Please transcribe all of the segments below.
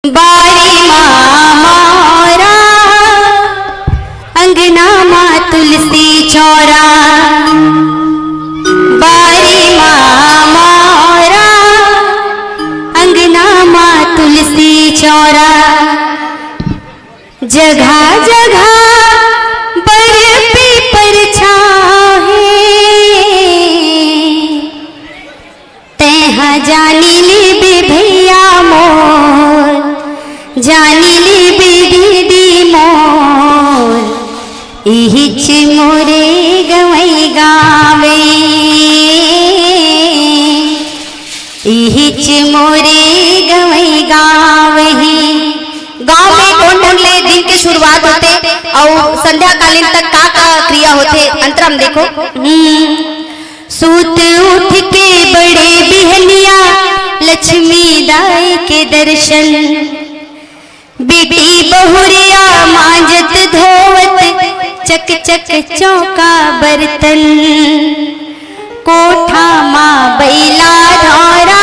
बारी मोरा अंगना माँ तुलसी चौरा, बारी मोरा अंगना माँ तुलसी चौरा। जगह जगह बरपी पर छाहे, तेहा जानी ली बे भैया मोर, जानी ली बे दीदी मोर, इहिच मोरे गवई गावे, इहिच मोरे गवई गावे। गांव में कौन ढंगले दिन के शुरुआत होते और संध्या कालीन तक का क्रिया होते अंतरम देखो। सूत उठ के बड़े बिहनिया लक्ष्मी दाई के दर्शन, बेटी बहुरिया मांजत धोवत चक चक चौका बर्तन। कोठा माँ बैला धौरा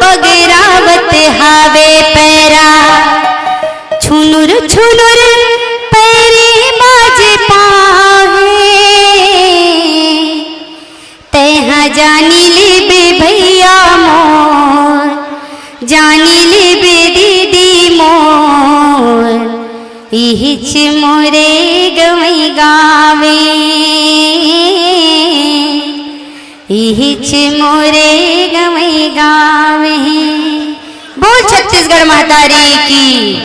बगरावत हावे पैरा, छुनुर छुनुर पैरी बाजे पाहे, तेहा जानी ले बे भैया मोर, जानी ले बे दीदी मोर, इहिच मोरे गवई गावे, इहिच मोरे गवई गावे। बोल छत्तीसगढ़ महतारी की।